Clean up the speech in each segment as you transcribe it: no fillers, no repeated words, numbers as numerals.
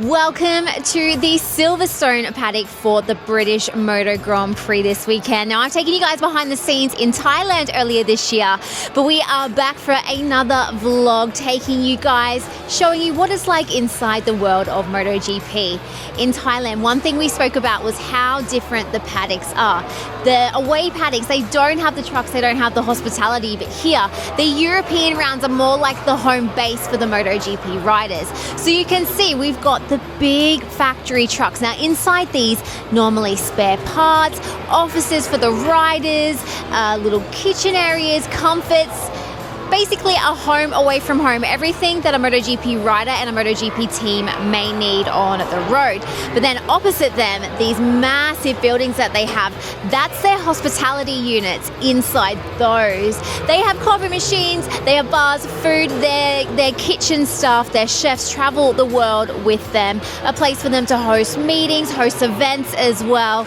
Welcome to the Silverstone paddock for the British Moto Grand Prix this weekend. Now, I've taken you guys behind the scenes in Thailand earlier this year, but we are back for another vlog, taking you guys, showing you what it's like inside the world of MotoGP. In Thailand, one thing we spoke about was how different the paddocks are. The away paddocks, they don't have the trucks, they don't have the hospitality, but here, the European rounds are more like the home base for the MotoGP riders. So you can see we've got the big factory trucks. Now inside these, normally spare parts, offices for the riders, little kitchen areas, comforts, basically a home away from home, everything that a MotoGP rider and a MotoGP team may need on the road. But then opposite them, these massive buildings that they have, that's their hospitality units. Inside those, they have coffee machines, they have bars, food, their kitchen staff, their chefs travel the world with them, a place for them to host meetings, host events as well.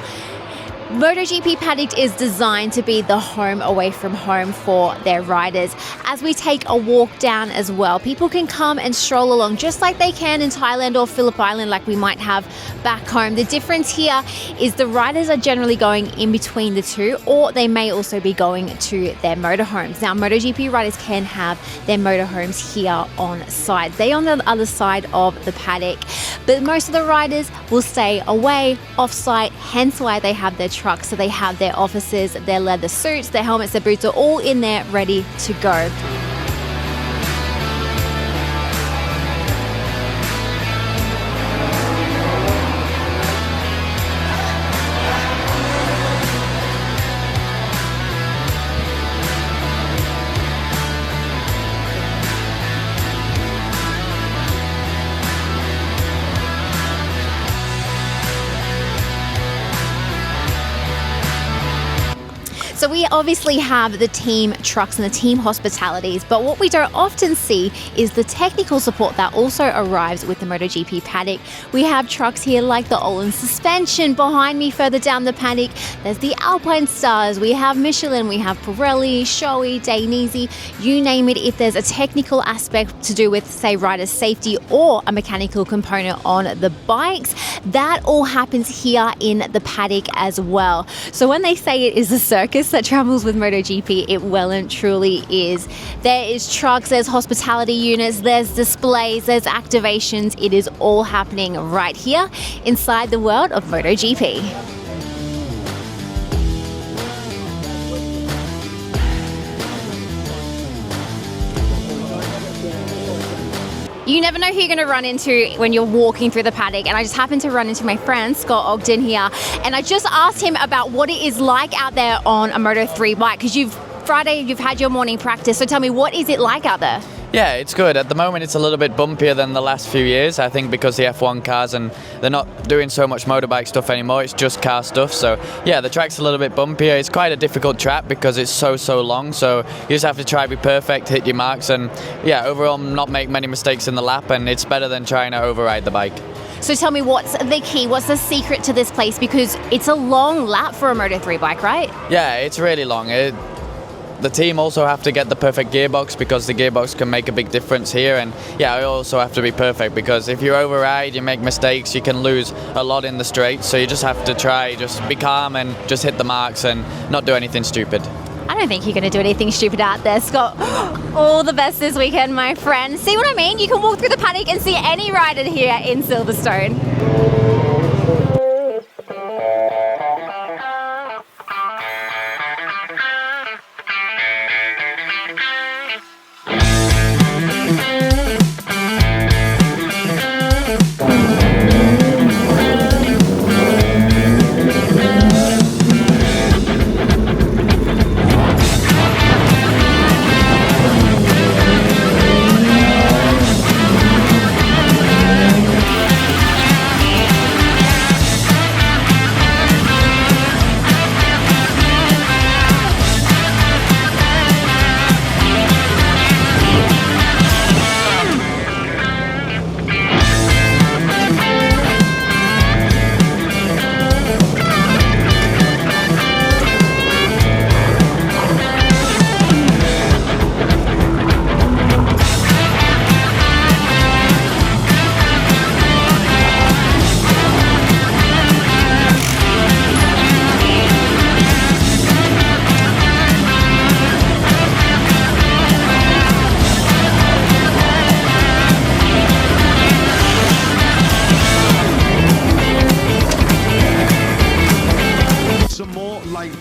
MotoGP Paddock is designed to be the home away from home for their riders. As we take a walk down as well, people can come and stroll along just like they can in Thailand or Phillip Island like we might have back home. The difference here is the riders are generally going in between the two, or they may also be going to their motorhomes. Now, MotoGP riders can have their motorhomes here on site. They're on the other side of the paddock, but most of the riders will stay away, off-site, hence why they have their trucks. So they have their offices, their leather suits, their helmets, their boots are all in there ready to go. So we obviously have the team trucks and the team hospitalities, but what we don't often see is the technical support that also arrives with the MotoGP paddock. We have trucks here like the Olin suspension behind me further down the paddock. There's the Alpine Stars, we have Michelin, we have Pirelli, Shoei, Dainese, you name it. If there's a technical aspect to do with, say, rider safety or a mechanical component on the bikes, that all happens here in the paddock as well. So when they say it is a circus that travels with MotoGP, it well and truly is. There is trucks, there's hospitality units, there's displays, there's activations. It is all happening right here inside the world of MotoGP. You never know who you're going to run into when you're walking through the paddock, and I just happened to run into my friend Scott Ogden here, and I just asked him about what it is like out there on a Moto3 bike, because Friday you've had your morning practice, so tell me, what is it like out there? Yeah, it's good. At the moment, it's a little bit bumpier than the last few years, I think, because the F1 cars, and they're not doing so much motorbike stuff anymore, it's just car stuff. So yeah, the track's a little bit bumpier. It's quite a difficult track because it's so long, so you just have to try to be perfect, hit your marks, and yeah, overall not make many mistakes in the lap, and it's better than trying to override the bike. So tell me, what's the key, what's the secret to this place, because it's a long lap for a Moto3 bike, right? Yeah, it's really long. The team also have to get the perfect gearbox, because the gearbox can make a big difference here, and yeah, I also have to be perfect, because if you override, you make mistakes, you can lose a lot in the straight, so you just have to try, just be calm and just hit the marks and not do anything stupid. I don't think you're going to do anything stupid out there, Scott. All the best this weekend, my friend. See what I mean? You can walk through the paddock and see any rider here in Silverstone.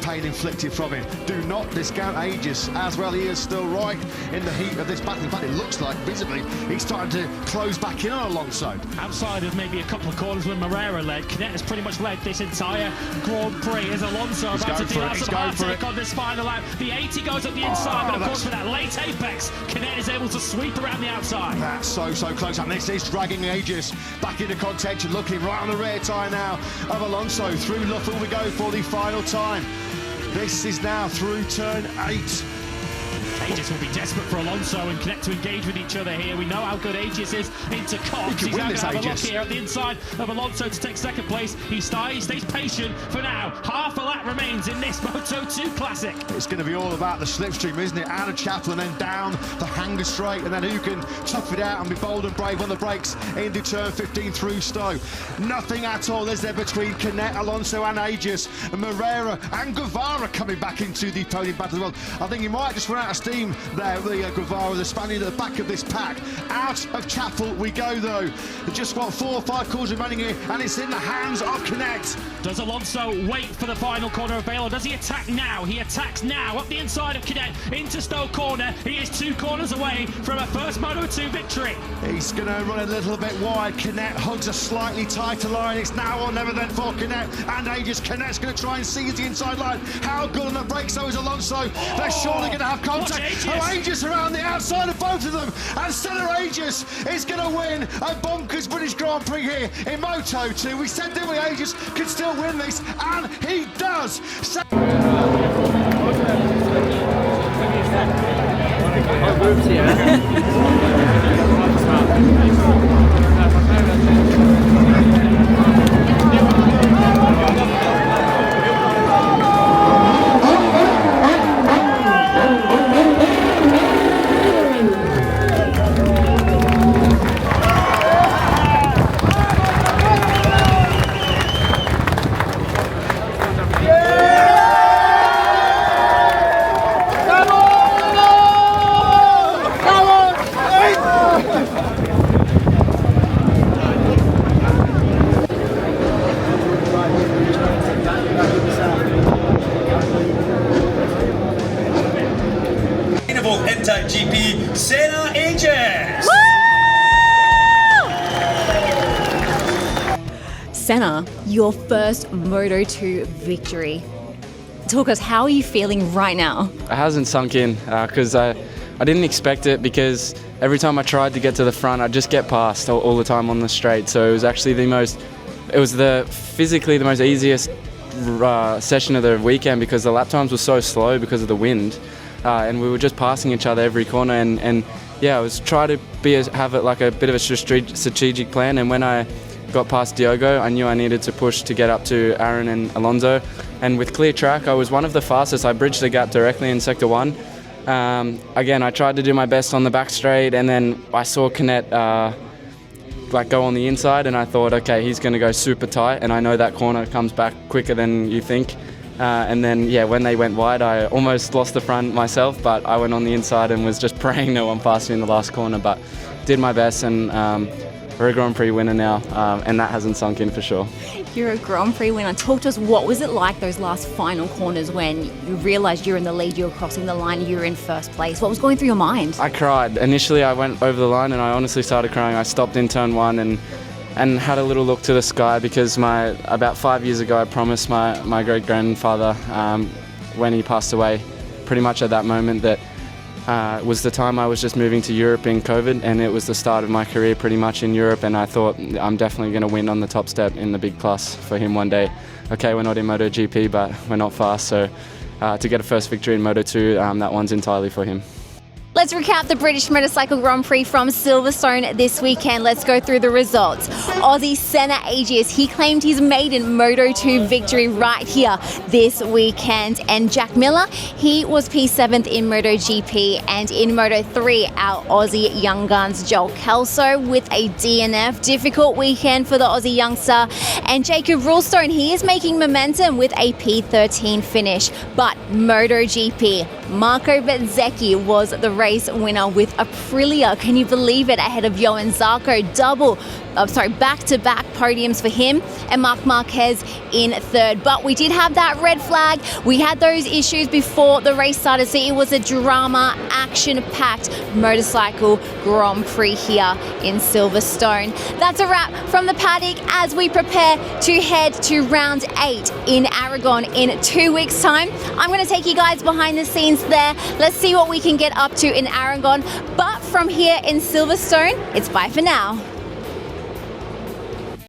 pain inflicted from him. Do not discount Agius as well. He is still right in the heat of this battle. In fact, it looks like visibly he's starting to close back in on Alonso. Outside of maybe a couple of corners when Moreira led, Canet has pretty much led this entire Grand Prix. As Alonso about to deal out some hard take on this final lap. The 80 goes up the inside, but of course for that late apex, Canet is able to sweep around the outside. That's so close, and this is dragging Agius back into contention, looking right on the rear tyre now of Alonso. Through Luffel we go for the final time. This is now through turn 8. Agius will be desperate for Alonso and Canet to engage with each other here. We know how good Agius is into cops. He's now going to have a look here at the inside of Alonso to take second place. He stays patient for now. Half a lap remains in this Moto2 Classic. It's going to be all about the slipstream, isn't it? Out of Chapel and then down the Hanger Straight, and then who can tough it out and be bold and brave on the brakes into turn 15 through Stowe. Nothing at all is there between Canet, Alonso and Agius. And Moreira and Guevara coming back into the podium battle as well. I think he might just run out of steam there, the Guevara, the Spaniard at the back of this pack. Out of Chapel we go though. Just what, 4 or 5 corners remaining here, and it's in the hands of Canet. Does Alonso wait for the final corner of Vale, or does he attack now? He attacks now up the inside of Canet into Stowe corner. He is 2 corners away from a first Moto2 victory. He's going to run a little bit wide. Canet hugs a slightly tighter line. It's now or never then for Canet and Agius. Canet's going to try and seize the inside line. How good on the brakes though is Alonso. They're surely going to have contact. Agius around the outside of both of them, and Senna Agius is going to win a bonkers British Grand Prix here in Moto2. We said that Agius could still win this, and he does. GP Senna Agius. Senna, your first Moto2 victory. Talk us, how are you feeling right now? It hasn't sunk in because I didn't expect it, because every time I tried to get to the front, I'd just get past all the time on the straight. So it was actually physically the most easiest session of the weekend, because the lap times were so slow because of the wind. And we were just passing each other every corner, and yeah, I was trying to have it like a bit of a strategic plan. And when I got past Diogo, I knew I needed to push to get up to Aaron and Alonso. And with clear track, I was one of the fastest. I bridged the gap directly in Sector 1. Again, I tried to do my best on the back straight, and then I saw Canet go on the inside, and I thought, okay, he's going to go super tight, and I know that corner comes back quicker than you think. And then, yeah, when they went wide, I almost lost the front myself, but I went on the inside and was just praying no one passed me in the last corner, but did my best, and we're a Grand Prix winner now, and that hasn't sunk in for sure. You're a Grand Prix winner. Talk to us, what was it like those last final corners when you realised you're in the lead, you were crossing the line, you were in first place? What was going through your mind? I cried. Initially, I went over the line and I honestly started crying. I stopped in turn 1 and had a little look to the sky, because about 5 years ago I promised my great-grandfather, when he passed away, pretty much at that moment, that was the time I was just moving to Europe in COVID, and it was the start of my career pretty much in Europe, and I thought I'm definitely going to win on the top step in the big class for him one day. Okay, we're not in MotoGP, but we're not fast, so to get a first victory in Moto2, that one's entirely for him. Let's recap the British Motorcycle Grand Prix from Silverstone this weekend. Let's go through the results. Aussie Senna Agius, he claimed his maiden Moto2 victory right here this weekend. And Jack Miller, he was P7th in MotoGP. And in Moto3, our Aussie young guns, Joel Kelso with a DNF. Difficult weekend for the Aussie youngster. And Jacob Rulstone, he is making momentum with a P13 finish. But MotoGP, Marco Bezzecchi was the race winner with Aprilia. Can you believe it? Ahead of Johan Zarco, double back-to-back podiums for him, and Marc Marquez in third. But we did have that red flag. We had those issues before the race started, so it was a drama, action-packed motorcycle Grand Prix here in Silverstone. That's a wrap from the paddock as we prepare to head to round 8 in Aragon in 2 weeks' time. I'm going to take you guys behind the scenes there. Let's see what we can get up to in Aragon. But from here in Silverstone, it's bye for now.